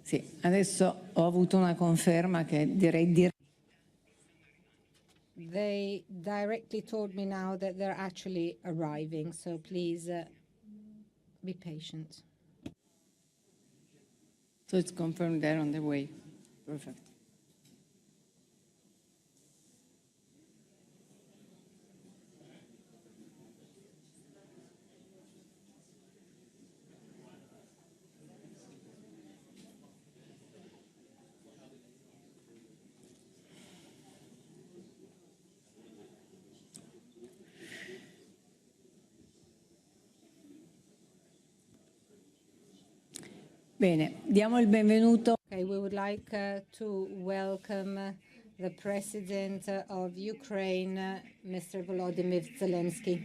Sì, adesso ho avuto una conferma che direi They directly told me now that they're actually arriving, so please be patient. So it's confirmed they're on their way. Perfect. Bene, diamo il benvenuto. Okay, we would like to welcome the President of Ukraine, Mr. Volodymyr Zelensky.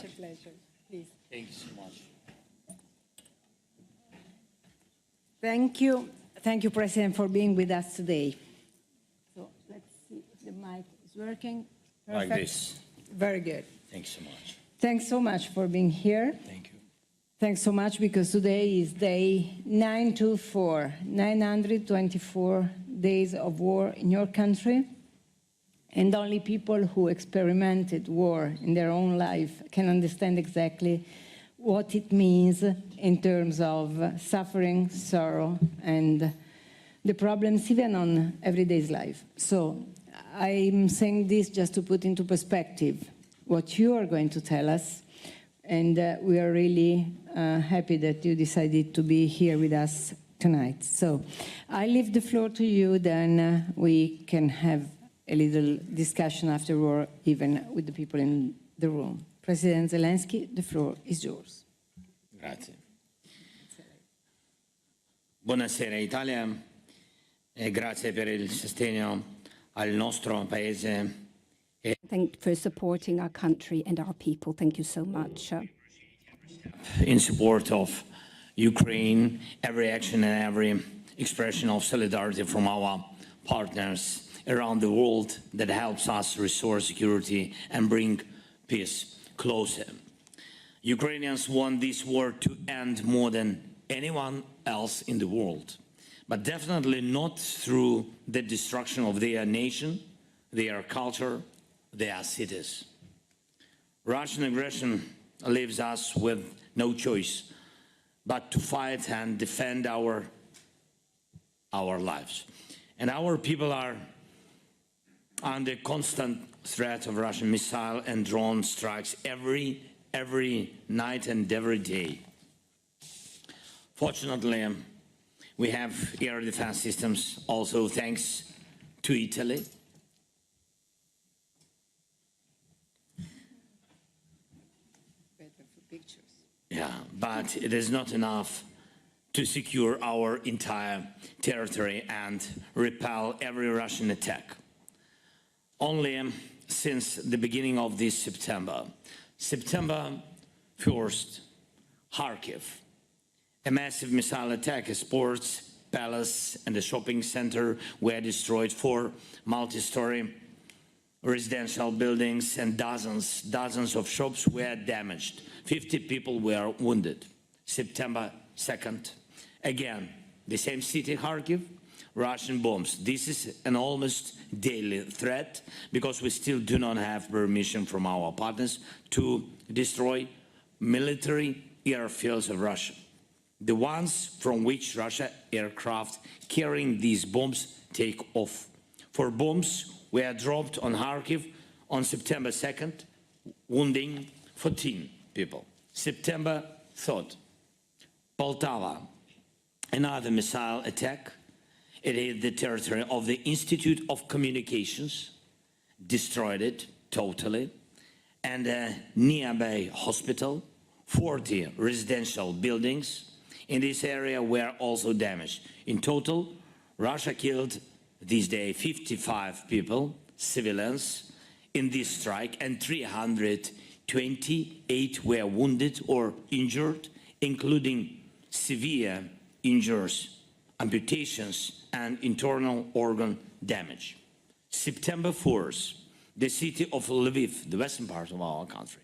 Such a pleasure. Please. Thank you so much. Thank you. Thank you, President, for being with us today. So let's see if the mic is working. Perfect. Like this. Very good. Thanks so much. Thanks so much for being here. Thank you. Thanks so much, because today is day 924, 924 days of war in your country. And only people who experimented war in their own life can understand exactly what it means in terms of suffering, sorrow, and the problems even on everyday's life. So I'm saying this just to put into perspective what you are going to tell us. And we are really happy that you decided to be here with us tonight. So I leave the floor to you, then we can have a little discussion afterward, even with the people in the room. President Zelensky, the floor is yours. Grazie. Buonasera Italia e grazie per il sostegno al nostro paese. Thank you for supporting our country and our people. Thank you so much. In support of Ukraine, every action and every expression of solidarity from our partners around the world that helps us restore security and bring peace closer. Ukrainians want this war to end more than anyone else in the world, but definitely not through the destruction of their nation, their culture, their cities. Russian aggression leaves us with no choice but to fight and defend our lives. And our people are under constant threat of Russian missile and drone strikes every night and every day. Fortunately, we have air defense systems also thanks to Italy. Yeah, but it is not enough to secure our entire territory and repel every Russian attack. Only since the beginning of this September 1st, Kharkiv, a massive missile attack, a sports palace and a shopping center were destroyed, 4 multi-story residential buildings and dozens of shops were damaged. 50 people were wounded. September 2nd, again, the same city, Kharkiv, Russian bombs. This is an almost daily threat because we still do not have permission from our partners to destroy military airfields of Russia, the ones from which Russia aircraft carrying these bombs take off. 4 bombs were dropped on Kharkiv on September 2nd, wounding 14 people. September 3rd, Poltava, another missile attack. It hit the territory of the Institute of Communications, destroyed it totally, and a nearby hospital, 40 residential buildings, in this area were also damaged. In total, Russia killed this day 55 people, civilians, in this strike, and 328 were wounded or injured, including severe injuries, amputations, and internal organ damage. September 4th, the city of Lviv, the western part of our country,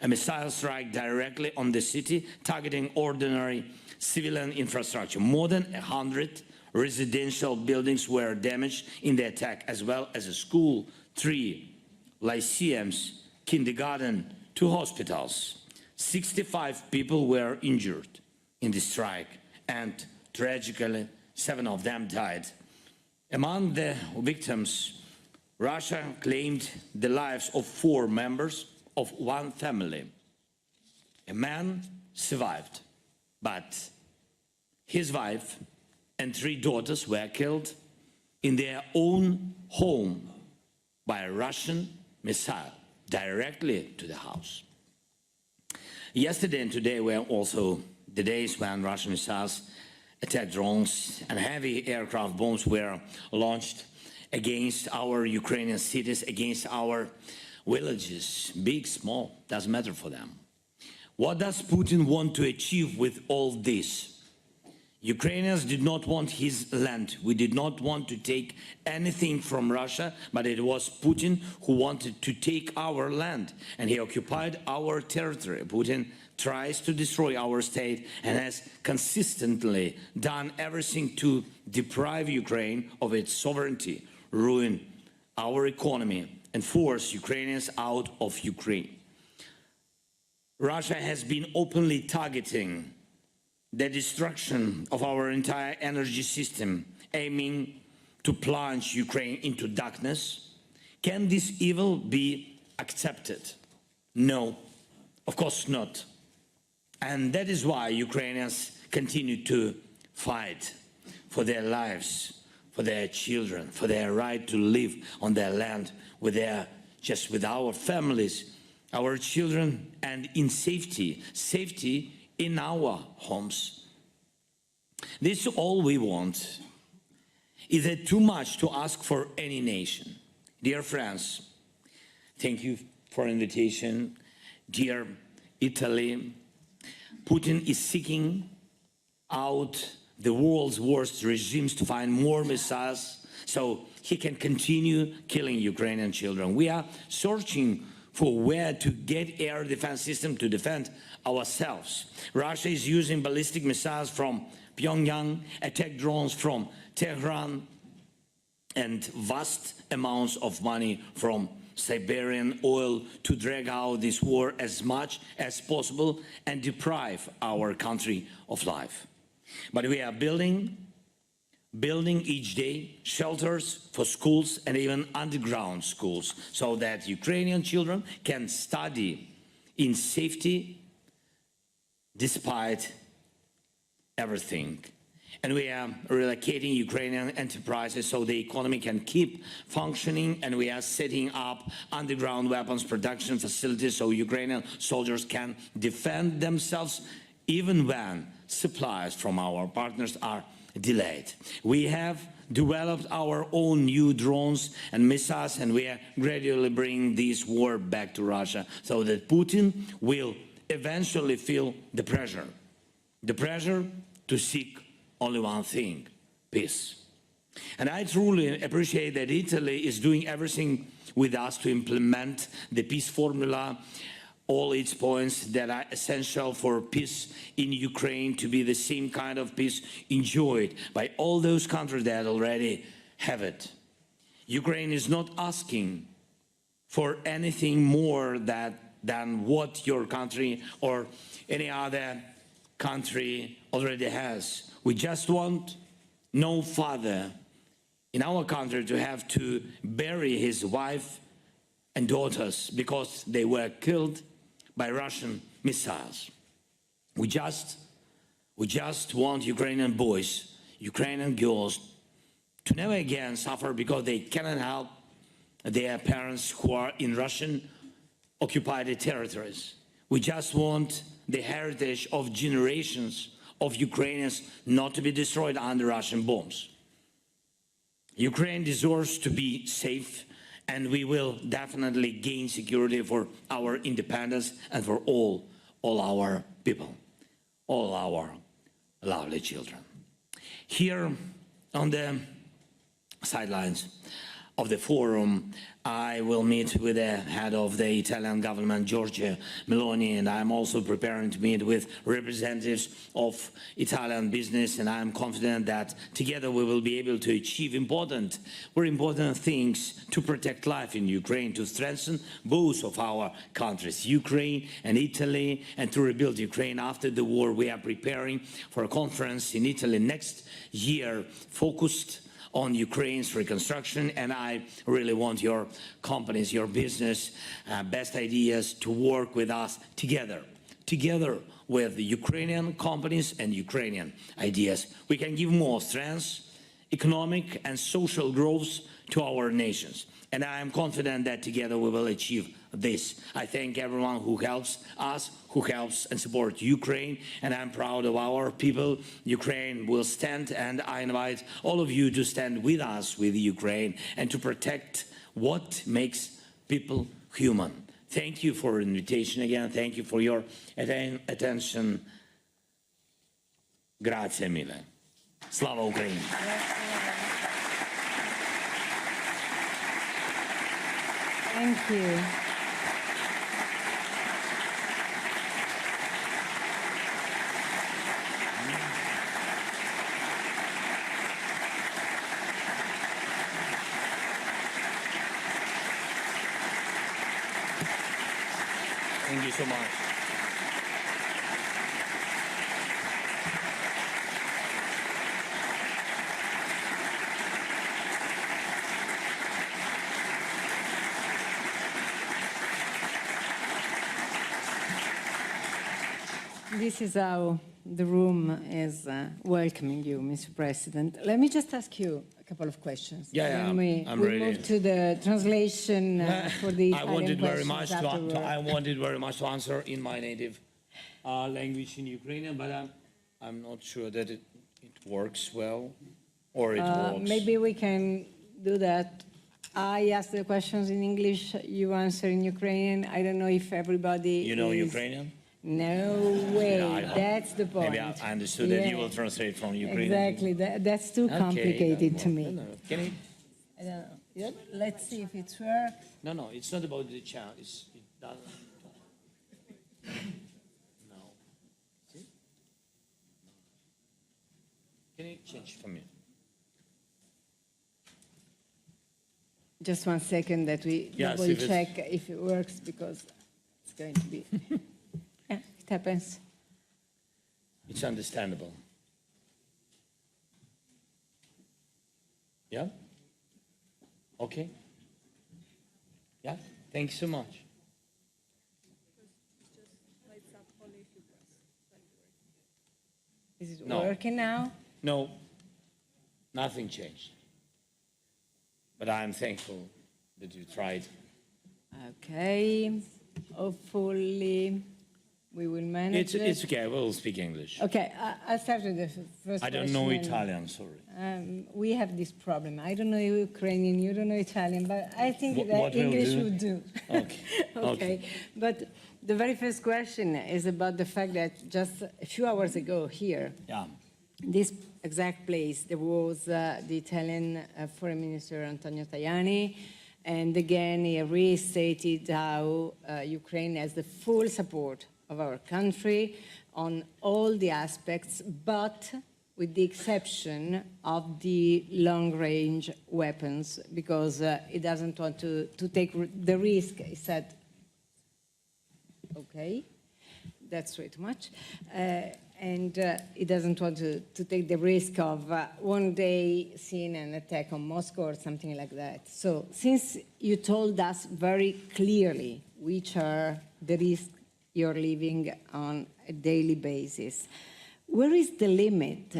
a missile strike directly on the city, targeting ordinary civilian infrastructure. More than 100 residential buildings were damaged in the attack, as well as a school, 3 lyceums, kindergarten, 2 hospitals. 65 people were injured in the strike, and tragically, 7 of them died. Among the victims, Russia claimed the lives of 4 members of one family. A man survived, but his wife and 3 daughters were killed in their own home by a Russian missile directly to the house. Yesterday and today were also the days when Russian missiles attacked drones and heavy aircraft bombs were launched against our Ukrainian cities, against our villages, big, small, doesn't matter for them. What does Putin want to achieve with all this? Ukrainians did not want his land. We did not want to take anything from Russia, but it was Putin who wanted to take our land, and he occupied our territory. Putin tries to destroy our state and has consistently done everything to deprive Ukraine of its sovereignty, ruin our economy, and force Ukrainians out of Ukraine. Russia has been openly targeting the destruction of our entire energy system, aiming to plunge Ukraine into darkness. Can this evil be accepted? No, of course not. And that is why Ukrainians continue to fight for their lives, for their children, for their right to live on their land with our families, our children, and in safety in our homes. This is all we want. Is it too much to ask for any nation? Dear friends, thank you for invitation. Dear Italy, Putin is seeking out the world's worst regimes to find more missiles so he can continue killing Ukrainian children. We are searching for where to get air defense system to defend ourselves. Russia is using ballistic missiles from Pyongyang, attack drones from Tehran, and vast amounts of money from Siberian oil to drag out this war as much as possible and deprive our country of life. But we are building each day shelters for schools and even underground schools so that Ukrainian children can study in safety despite everything. And we are relocating Ukrainian enterprises so the economy can keep functioning, and we are setting up underground weapons production facilities so Ukrainian soldiers can defend themselves even when supplies from our partners are delayed. We have developed our own new drones and missiles, and we are gradually bringing this war back to Russia so that Putin will eventually feel the pressure to seek only one thing: peace. And I truly appreciate that Italy is doing everything with us to implement the peace formula, all its points that are essential for peace in Ukraine to be the same kind of peace enjoyed by all those countries that already have it. Ukraine is not asking for anything more than what your country or any other country already has. We just want no father in our country to have to bury his wife and daughters because they were killed by Russian missiles. We just want Ukrainian boys, Ukrainian girls to never again suffer because they cannot help their parents who are in Russian occupied territories. We just want the heritage of generations of Ukrainians not to be destroyed under Russian bombs. Ukraine deserves to be safe, and we will definitely gain security for our independence and for all our people, all our lovely children. Here on the sidelines of the forum, I will meet with the head of the Italian government, Giorgia Meloni, and I'm also preparing to meet with representatives of Italian business, and I'm confident that together we will be able to achieve very important things to protect life in Ukraine, to strengthen both of our countries, Ukraine and Italy, and to rebuild Ukraine after the war. We are preparing for a conference in Italy next year focused on Ukraine's reconstruction, and I really want your companies, your business, best ideas to work with us together with the Ukrainian companies and Ukrainian ideas. We can give more strength, economic and social growth to our nations. And I am confident that together we will achieve this. I thank everyone who helps us, who helps and supports Ukraine, and I'm proud of our people. Ukraine will stand, and I invite all of you to stand with us, with Ukraine, and to protect what makes people human. Thank you for the invitation again. Thank you for your attention. Grazie mille. Slava Ukraini. Thank you. Thank you so much. This is how the room is welcoming you, Mr. President. Let me just ask you a couple of questions. Yeah, I'm ready. move to the translation for the Italian I wanted very questions much to answer in my native language in Ukrainian, but I'm not sure that it works well, or it works. Maybe we can do that. I ask the questions in English, you answer in Ukrainian. I don't know if everybody You know is... Ukrainian? No way, Yeah, that's the point. Maybe I understood that you will translate from Ukrainian. Exactly, that's too complicated to me. No. Can it? I don't know. Yeah, let's see if it works. No, it's not about the channel. It doesn't. No. See? Can you change for me? Just 1 second that we double check if it works, because it's going to be... Yeah, it happens. It's understandable. Yeah? Okay? Yeah? Thanks so much. Is it No. working now? No, nothing changed. But I'm thankful that you tried. Okay, hopefully we will manage it. It's okay, we'll speak English. Okay, I'll start with the first I don't question. know Italian, sorry. We have this problem. I don't know Ukrainian, you don't know Italian, but I think that what will English do? would do. Okay. Okay, but the very first question is about the fact that just a few hours ago here, Yeah. this exact place, there was the Italian Foreign Minister Antonio Tajani, and again he restated how Ukraine has the full support of our country on all the aspects, but with the exception of the long-range weapons, because he doesn't want to take the risk. He said, okay, that's way too much. And he doesn't want to take the risk of one day seeing an attack on Moscow or something like that. So since you told us very clearly which are the risks you're living on a daily basis, where is the limit?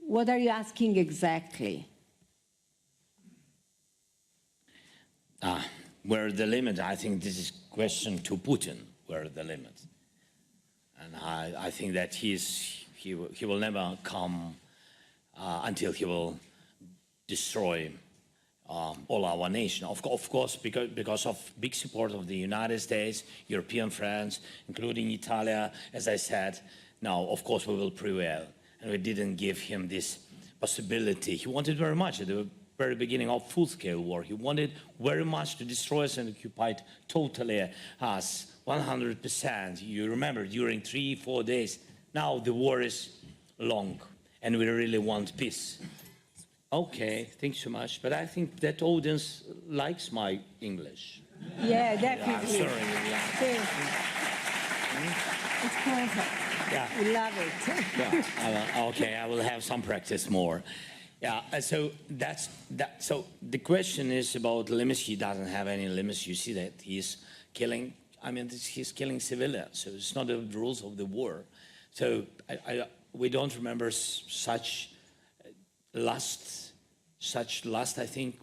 What are you asking exactly? Where are the limits? I think this is a question to Putin, where are the limits? And I think that he's He will never come until he will destroy all our nation. Of course, because of big support of the United States, European friends, including Italy, as I said, now, of course, we will prevail. And we didn't give him this possibility. He wanted very much at the very beginning of full-scale war. He wanted very much to destroy us and occupy totally us, 100%. You remember, during 3-4 days. Now the war is long, and we really want peace. Okay, thanks so much. But I think that audience likes my English. Yeah, definitely. Yeah, I'm sorry. Yeah. It's perfect. Yeah. We love it. Yeah, okay, I will have some practice more. Yeah, so that's that. So the question is about limits. He doesn't have any limits. You see that he's killing. I mean, he's killing civilians. So it's not the rules of the war. So we don't remember such last, I think,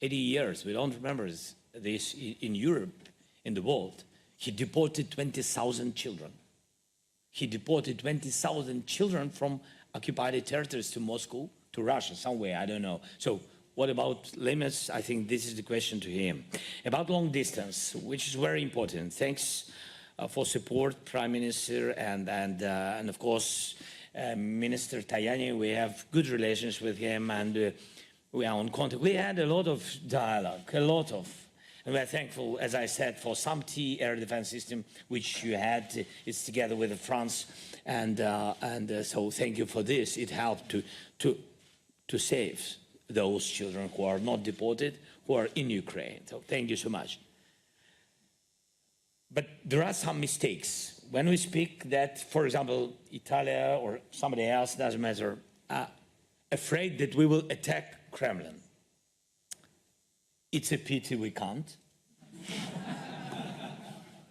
80 years. We don't remember this in Europe, in the world. He deported 20,000 children. He deported 20,000 children from occupied territories to Moscow, to Russia, somewhere, I don't know. So what about limits? I think this is the question to him. About long distance, which is very important. Thanks for support, Prime Minister, and of course, Minister Tajani. We have good relations with him, and we are on contact. We had a lot of dialogue, and we're thankful, as I said, for some air defense system, which you had. It's together with France, and so thank you for this. It helped to save those children who are not deported, who are in Ukraine. So thank you so much. But there are some mistakes. When we speak that, for example, Italia or somebody else, doesn't matter, afraid that we will attack Kremlin. It's a pity we can't.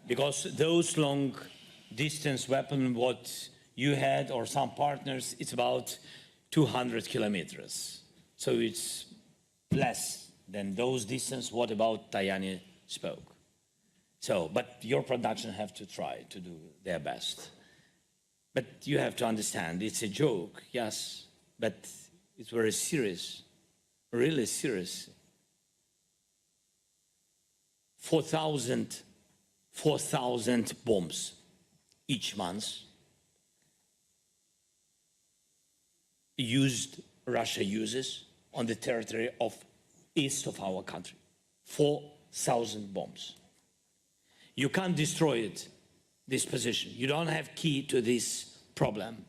Because those long distance weapons, what you had or some partners, it's about 200 kilometers. So it's less than those distance. What about Tajani spoke? So, but your production have to try to do their best. But you have to understand, it's a joke, yes, but it's very serious, really serious. 4,000 bombs each month Russia uses on the territory of east of our country. 4,000 bombs. You can't destroy it, this position. You don't have key to this problem.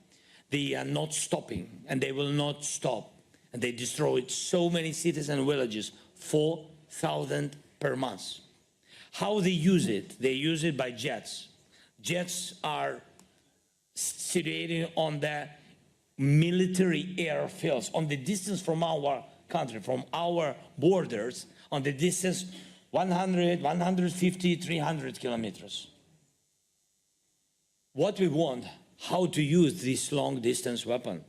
They are not stopping, and they will not stop. And they destroyed so many cities and villages, 4,000 per month. How they use it? They use it by jets. Jets are situated on the military airfields, on the distance from our country, from our borders, on the distance 100, 150, 300 kilometers. What we want, how to use this long distance weapon,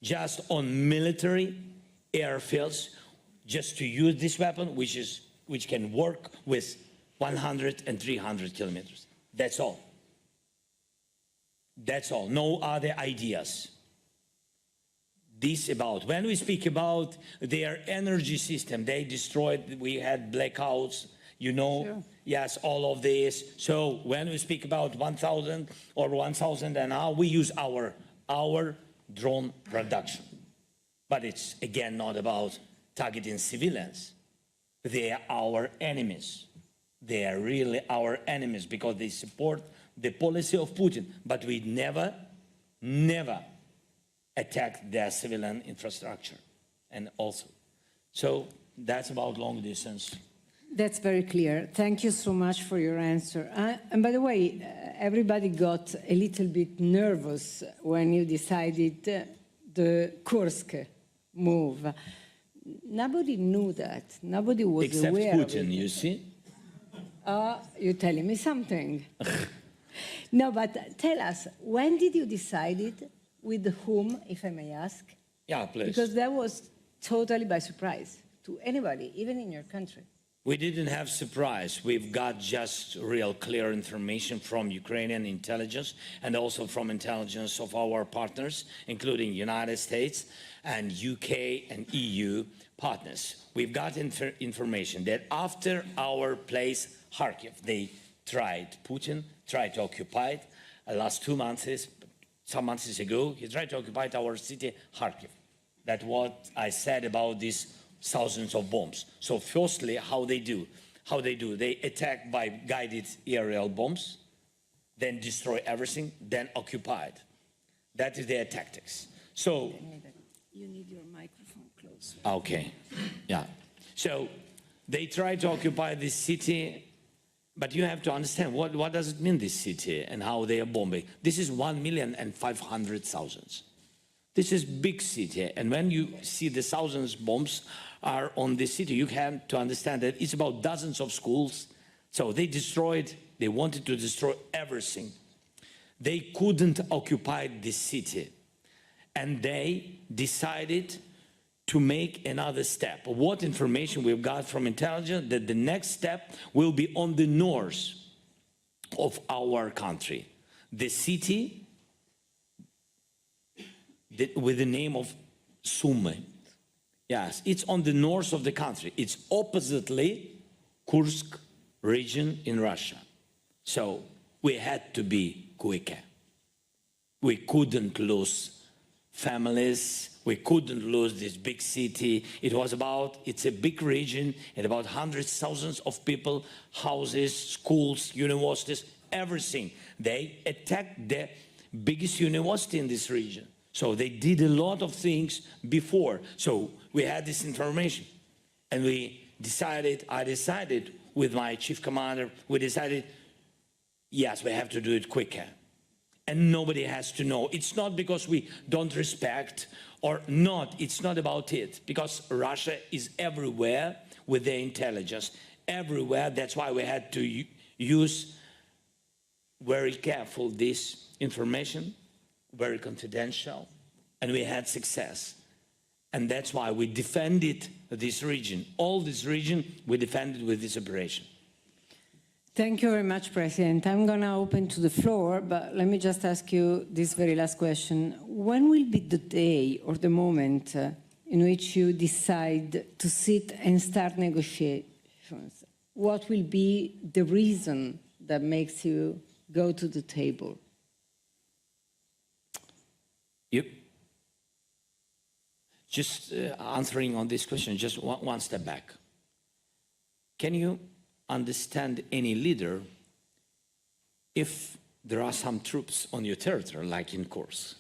just on military airfields, just to use this weapon, which can work with 100 and 300 kilometers. That's all. That's all. No other ideas. This about, when we speak about their energy system, they destroyed, we had blackouts, you know, sure. Yes, all of this. So when we speak about 1,000 or 1,000 an hour, we use our drone production. But it's, again, not about targeting civilians. They are our enemies. They are really our enemies because they support the policy of Putin. But we never attack their civilian infrastructure. And also, so that's about long distance. That's very clear. Thank you so much for your answer. And by the way, everybody got a little bit nervous when you decided the Kursk move. Nobody knew that. Nobody was except aware Putin, of it. you see? You're telling me something. No, but tell us, when did you decide it? With whom, if I may ask? Yeah, please. Because that was totally by surprise to anybody, even in your country. We didn't have surprise. We've got just real clear information from Ukrainian intelligence and also from intelligence of our partners, including United States and UK and EU partners. We've got information that after our place, Kharkiv, Putin tried to occupy it last 2 months, some months ago, he tried to occupy our city, Kharkiv. That's what I said about these thousands of bombs. So firstly, how they do, they attack by guided aerial bombs, then destroy everything, then occupy it. That is their tactics. So, you need your microphone close. Okay, yeah. So they try to occupy this city, but you have to understand what does it mean, this city, and how they are bombing. This is 1,500,000. This is big city, and when you see the thousands bombs are on this city, you have to understand that it's about dozens of schools. So they wanted to destroy everything. They couldn't occupy this city, and they decided to make another step. What information we've got from intelligence, that the next step will be on the north of our country. The city with the name of Sumy. Yes, it's on the north of the country. It's oppositely Kursk region in Russia. So we had to be quicker. We couldn't lose families. We couldn't lose this big city. It's a big region, and about hundreds, thousands of people, houses, schools, universities, everything. They attacked the biggest university in this region. So they did a lot of things before. So we had this information, and I decided with my chief commander, yes, we have to do it quicker. And nobody has to know. It's not because we don't respect or not. It's not about it. Because Russia is everywhere with their intelligence. Everywhere. That's why we had to use very careful this information, very confidential, and we had success. And that's why we defended this region. All this region, we defended with this operation. Thank you very much, President. I'm going to open to the floor, but let me just ask you this very last question. When will be the day or the moment in which you decide to sit and start negotiations? What will be the reason that makes you go to the table? Yep. Just answering on this question, just one step back. Can you understand any leader if there are some troops on your territory, like in Kursk?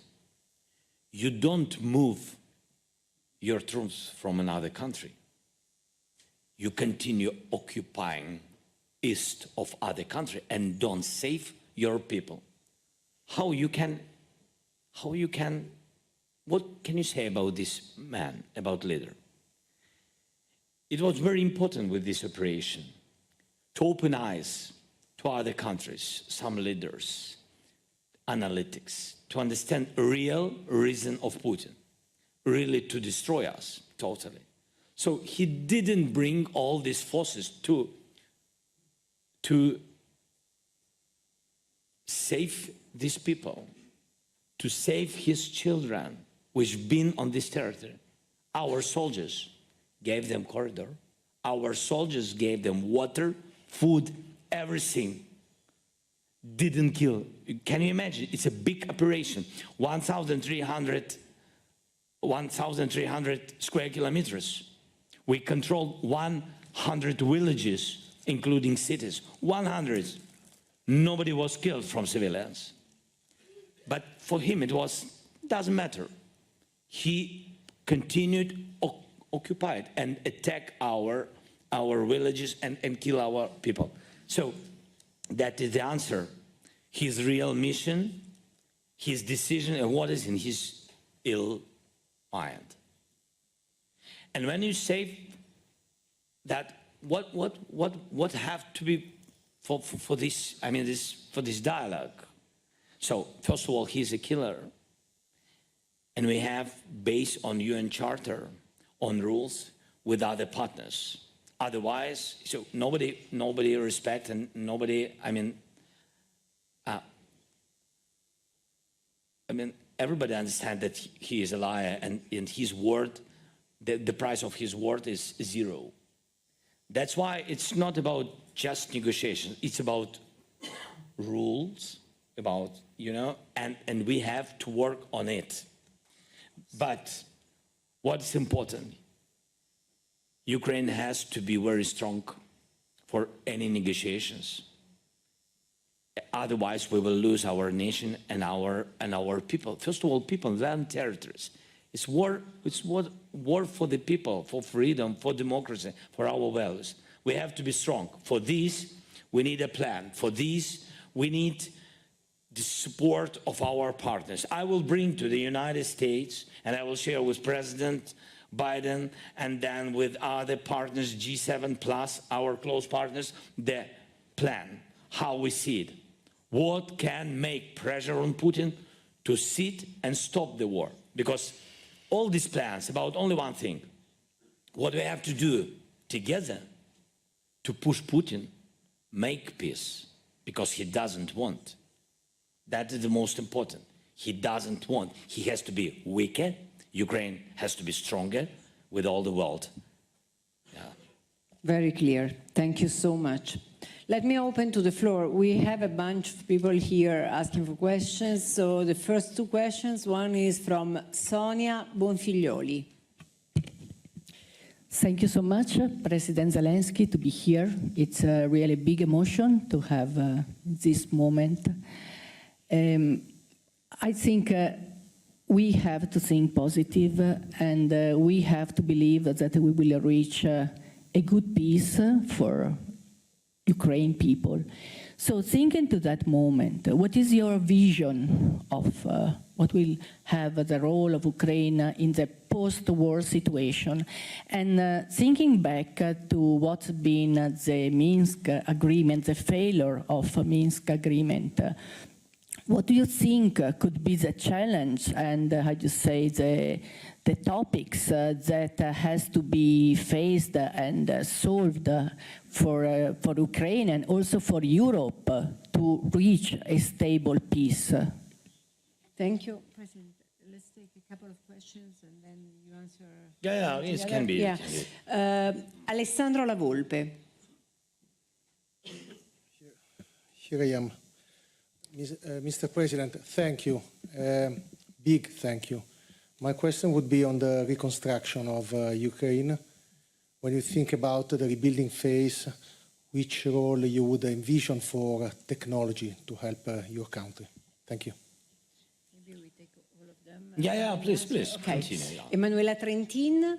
You don't move your troops from another country. You continue occupying east of other country and don't save your people. What can you say about this man, about leader? It was very important with this operation to open eyes to other countries, some leaders, analytics, to understand the real reason of Putin, really to destroy us totally. So he didn't bring all these forces to save these people, to save his children, which been on this territory. Our soldiers gave them corridor. Our soldiers gave them water, food, everything. Didn't kill. Can you imagine? It's a big operation. 1,300 square kilometers. We controlled 100 villages, including cities. 100. Nobody was killed from civilians. But for him, doesn't matter. He continued occupied and attack our villages and kill our people. So that is the answer. His real mission, his decision, and what is in his ill mind. And when you say that, what have to be for this? I mean, for this dialogue. So first of all, he's a killer. And we have, based on UN Charter, on rules with other partners. Otherwise, so nobody respect and nobody, I mean, everybody understands that he is a liar, and his word, the price of his word is zero. That's why it's not about just negotiation. It's about rules, about, you know, and we have to work on it. But what's important? Ukraine has to be very strong for any negotiations. Otherwise, we will lose our nation and our people. First of all, people, then territories. It's war for the people, for freedom, for democracy, for our values. We have to be strong. For this, we need a plan. For this, we need the support of our partners. I will bring to the United States, and I will share with President Biden and then with other partners, G7 plus, our close partners, the plan, how we see it. What can make pressure on Putin to sit and stop the war? Because all these plans about only one thing, what we have to do together to push Putin, make peace, because he doesn't want. That is the most important. He doesn't want. He has to be weaker. Ukraine has to be stronger with all the world. Yeah. Very clear. Thank you so much. Let me open to the floor. We have a bunch of people here asking for questions. So the first two questions, one is from Sonia Bonfiglioli. Thank you so much, President Zelensky, to be here. It's a really big emotion to have this moment. I think we have to think positive, and we have to believe that we will reach a good peace for Ukraine people. So thinking to that moment, what is your vision of what will have the role of Ukraine in the post-war situation? And thinking back to what's been the Minsk agreement, the failure of Minsk agreement, what do you think could be the challenge and, how do you say, the topics that has to be faced and solved for Ukraine and also for Europe to reach a stable peace? Thank you, President. Let's take a couple of questions and then you answer. Yeah, it can be. Yeah. Alessandro La Volpe. Here I am. Mr. President, thank you. Big thank you. My question would be on the reconstruction of Ukraine. When you think about the rebuilding phase, which role you would envision for technology to help your country? Thank you. Maybe we take all of them. Yeah, please, Okay. continue. Yeah. Emanuela Trentin.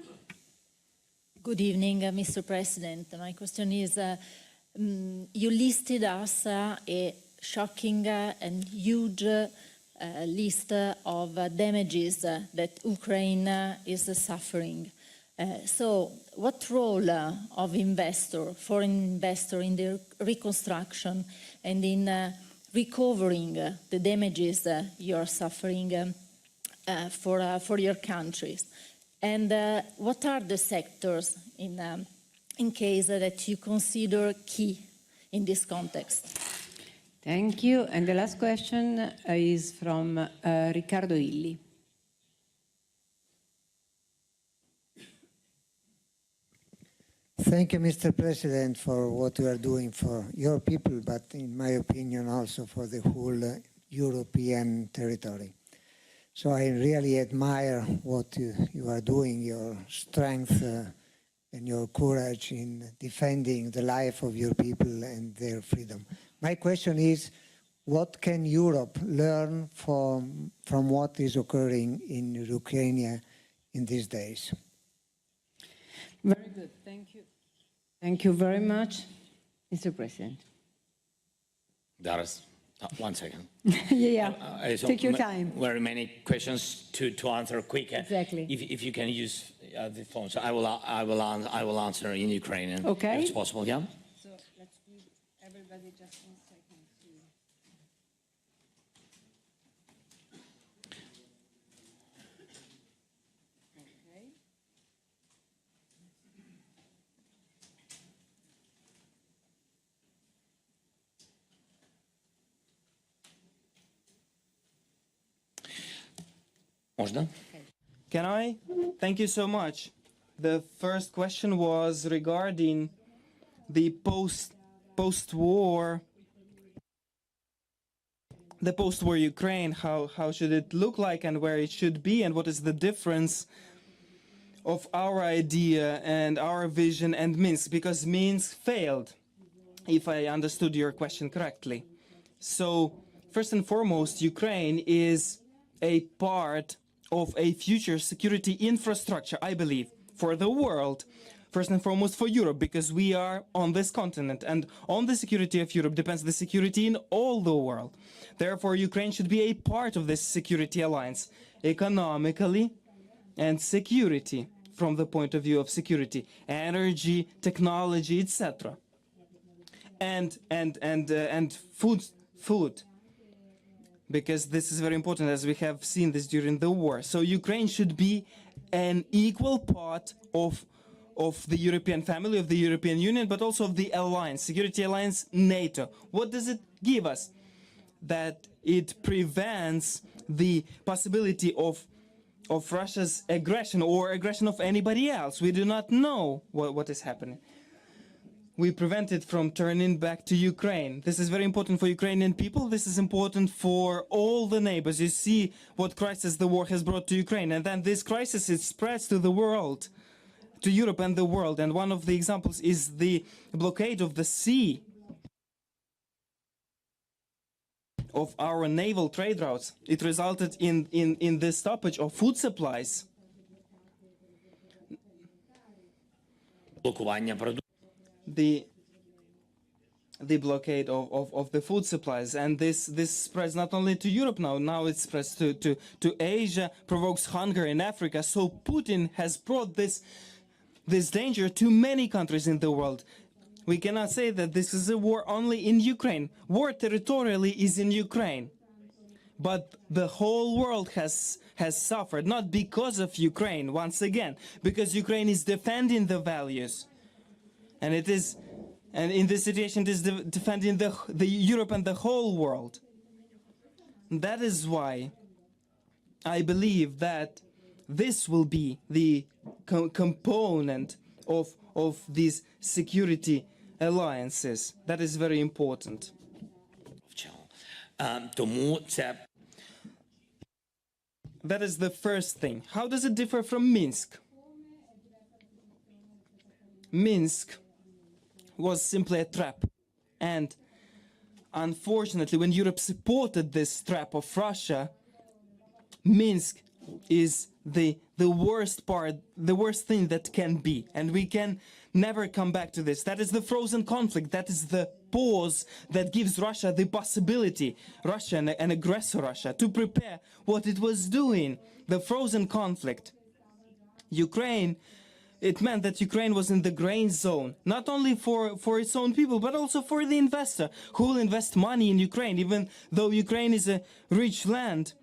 Good evening, Mr. President. My question is, you listed us a shocking and huge list of damages that Ukraine is suffering. So what role of foreign investor in the reconstruction and in recovering the damages you are suffering for your countries? And what are the sectors in case that you consider key in this context? Thank you. And the last question is from Riccardo Illi. Thank you, Mr. President, for what you are doing for your people, but in my opinion also for the whole European territory. So I really admire what you are doing, your strength and your courage in defending the life of your people and their freedom. My question is, what can Europe learn from what is occurring in Ukraine in these days? Very good. Thank you. Thank you very much, Mr. President. Doris, 1 second. Yeah. So Take your time. Very many questions to answer quicker. Exactly. If you can use the phone, so I will answer in Ukrainian. Okay. If it's possible, yeah. So let's give everybody just 1 second to. Okay. Можно? Can I? Thank you so much. The first question was regarding the post-war Ukraine. How should it look like and where it should be, and what is the difference of our idea and our vision and Minsk, because Minsk failed, if I understood your question correctly. So first and foremost, Ukraine is a part of a future security infrastructure, I believe, for the world. First and foremost for Europe, because we are on this continent, and on the security of Europe depends the security in all the world. Therefore, Ukraine should be a part of this security alliance, economically and security, from the point of view of security, energy, technology, etc. And food, because this is very important, as we have seen this during the war. So Ukraine should be an equal part of the European family, of the European Union, but also of the alliance, security alliance, NATO. What does it give us? That it prevents the possibility of Russia's aggression or aggression of anybody else. We do not know what is happening. We prevent it from turning back to Ukraine. This is very important for Ukrainian people. This is important for all the neighbors. You see what crisis the war has brought to Ukraine. And then this crisis, it spreads to the world, to Europe and the world. And one of the examples is the blockade of the sea of our naval trade routes. It resulted in the stoppage of food supplies. The blockade of the food supplies, and this spreads not only to Europe now it spreads to Asia, provokes hunger in Africa. So Putin has brought this danger to many countries in the world. We cannot say that this is a war only in Ukraine. War territorially is in Ukraine, but the whole world has suffered, not because of Ukraine, once again, because Ukraine is defending the values. And in this situation, it is defending the Europe and the whole world. That is why I believe that this will be the component of these security alliances. That is very important. That is the first thing. How does it differ from Minsk? Minsk was simply a trap. And unfortunately, when Europe supported this trap of Russia, Minsk is the worst part, the worst thing that can be. And we can never come back to this. That is the frozen conflict. That is the pause that gives Russia the possibility, Russia and aggressor Russia, to prepare what it was doing, the frozen conflict. Ukraine, it meant that Ukraine was in the grain zone, not only for its own people, but also for the investor who will invest money in Ukraine. Even though Ukraine is a rich land,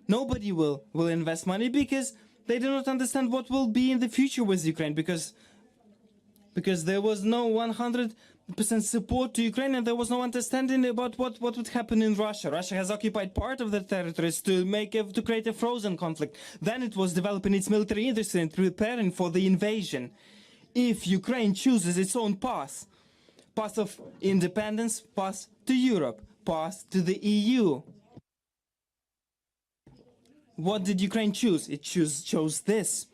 nobody will invest money because they do not understand what will be in the future with Ukraine, because there was no 100% support to Ukraine, and there was no understanding about what would happen in Russia. Russia has occupied part of the territories to create a frozen conflict. Then it was developing its military industry and preparing for the invasion. If Ukraine chooses its own path of independence, path to Europe, path to the EU, what did Ukraine choose? It chose this.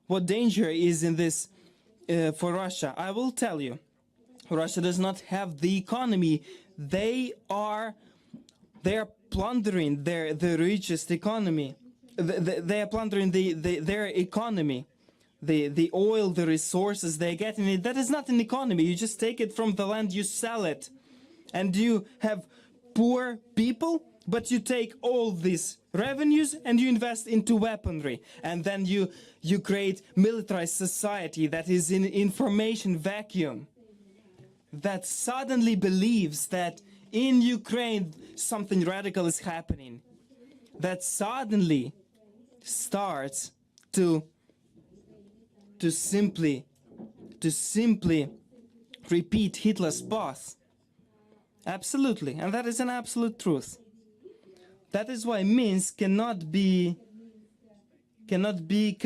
What danger is in this for Russia? I will tell you. Russia does not have the economy. They are plundering the richest economy. They are plundering their economy. The oil, the resources they're getting it. That is not an economy. You just take it from the land, you sell it, and you have poor people. But you take all these revenues and you invest into weaponry, and then you create militarized society that is in information vacuum, that suddenly believes that in Ukraine something radical is happening, that suddenly starts to simply repeat Hitler's path. Absolutely, and that is an absolute truth. That is why Minsk cannot be cannot be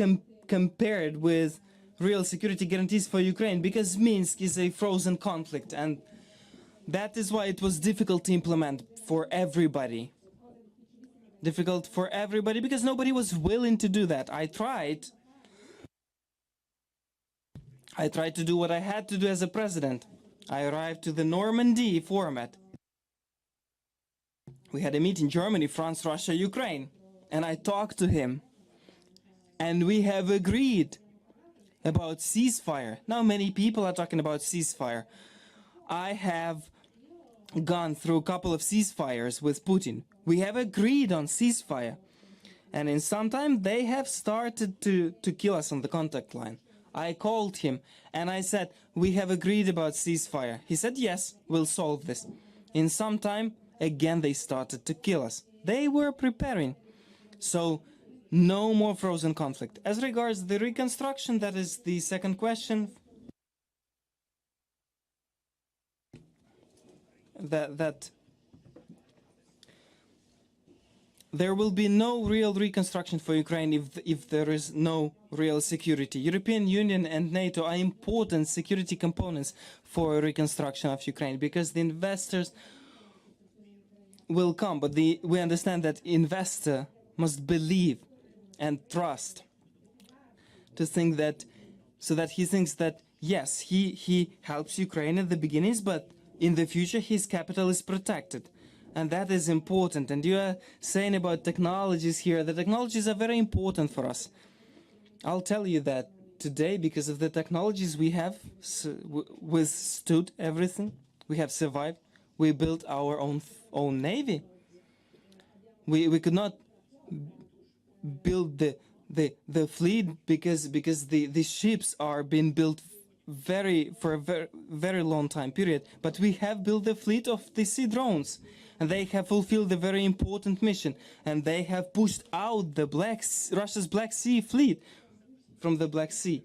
compared with real security guarantees for Ukraine, because Minsk is a frozen conflict, and that is why it was difficult to implement for everybody. Difficult for everybody because nobody was willing to do that. I tried to do what I had to do as a president. I arrived to the Normandy format. We had a meeting in Germany, France, Russia, Ukraine, and I talked to him. And we have agreed about ceasefire. Now many people are talking about ceasefire. I have gone through a couple of ceasefires with Putin. We have agreed on ceasefire. And in some time they have started to kill us on the contact line. I called him and I said, we have agreed about ceasefire. He said, yes, we'll solve this. In some time, again they started to kill us. They were preparing. So no more frozen conflict. As regards the reconstruction, that is the second question. That there will be no real reconstruction for Ukraine if there is no real security. European Union and NATO are important security components for reconstruction of Ukraine, because the investors will come, but we understand that investor must believe and trust to think that, so that he thinks that yes, he helps Ukraine at the beginnings, but in the future his capital is protected. And that is important. And you are saying about technologies here. The technologies are very important for us. I'll tell you that today, because of the technologies we have withstood everything. We have survived. We built our own navy. We could not build the fleet because the ships are being built for a very long time period. But we have built the fleet of the sea drones, and they have fulfilled a very important mission, and they have pushed out the Russia's Black Sea fleet from the Black Sea.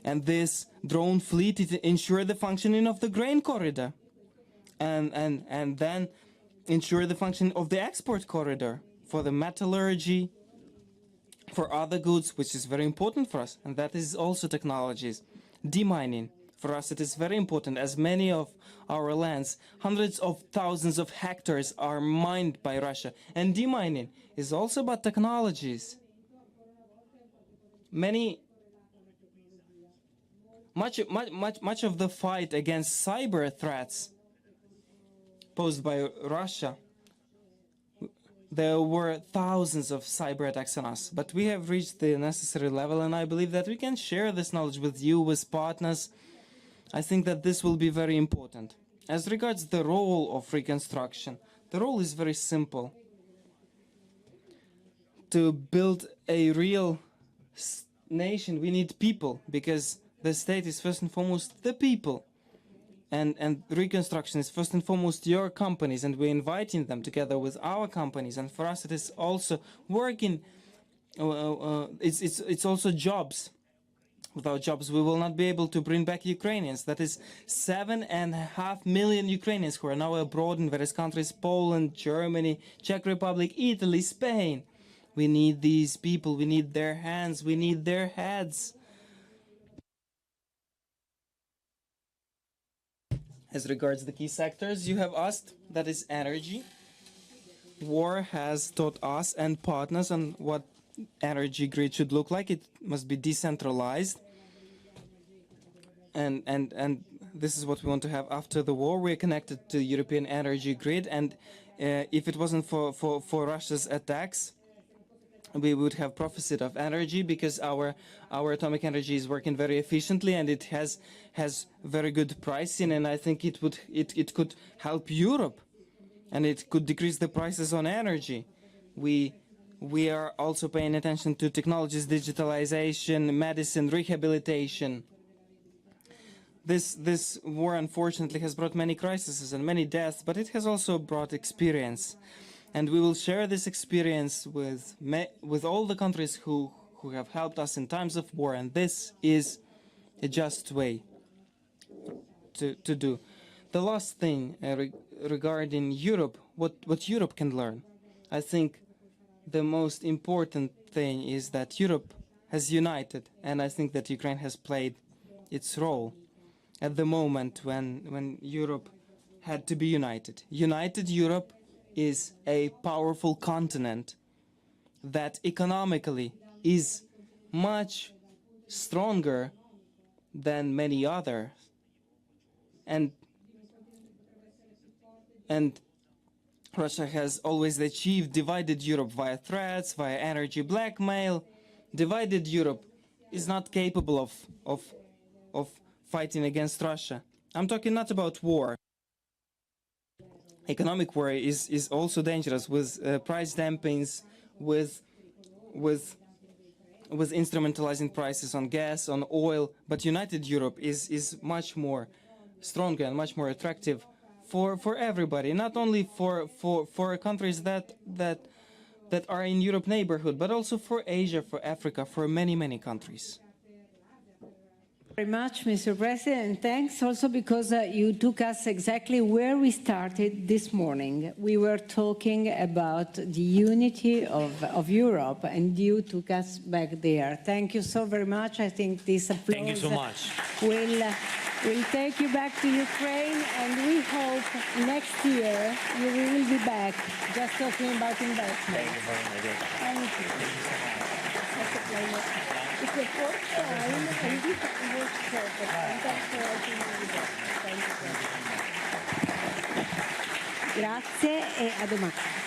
And this drone fleet ensure the functioning of the grain corridor, and then ensure the function of the export corridor for the metallurgy, for other goods, which is very important for us. And that is also technologies. Demining. For us it is very important, as many of our lands, hundreds of thousands of hectares, are mined by Russia. And demining is also about technologies. Much of the fight against cyber threats posed by Russia, there were thousands of cyber attacks on us, but we have reached the necessary level, and I believe that we can share this knowledge with you, with partners. I think that this will be very important. As regards the role of reconstruction, the role is very simple. To build a real nation, we need people, because the state is first and foremost the people. And reconstruction is first and foremost your companies, and we're inviting them together with our companies. And for us, it is also working. It's also jobs. Without jobs, we will not be able to bring back Ukrainians. That is 7.5 million Ukrainians who are now abroad in various countries: Poland, Germany, Czech Republic, Italy, Spain. We need these people. We need their hands. We need their heads. As regards the key sectors you have asked, that is energy. War has taught us and partners on what energy grid should look like. It must be decentralized. And this is what we want to have after the war. We're connected to the European energy grid, and if it wasn't for Russia's attacks, we would have profited of energy, because our atomic energy is working very efficiently, and it has very good pricing, and I think it could help Europe, and it could decrease the prices on energy. We are also paying attention to technologies, digitalization, medicine, rehabilitation. This war unfortunately has brought many crises and many deaths, but it has also brought experience. And we will share this experience with all the countries who have helped us in times of war, and this is a just way to do. The last thing regarding Europe, what Europe can learn. I think the most important thing is that Europe has united, and I think that Ukraine has played its role at the moment when Europe had to be united. United Europe is a powerful continent that economically is much stronger than many others. And Russia has always achieved divided Europe via threats, via energy blackmail. Divided Europe is not capable of fighting against Russia. I'm talking not about war. Economic war is also dangerous with price dumpings, with instrumentalizing prices on gas, on oil. But united Europe is much more stronger and much more attractive for everybody, not only for countries that are in Europe neighborhood, but also for Asia, for Africa, for many countries. Very much, Mr. President. Thanks also because you took us exactly where we started this morning. We were talking about the unity of Europe, and you took us back there. Thank you so very much. I think this applause Thank you so much. will take you back to Ukraine, and we hope next year you will be back just talking about investment. Thank you very much. Thank you. Such a pleasure. It's the first time, and this works perfect. And thanks for helping me with that. Thank you. Grazie e a domani.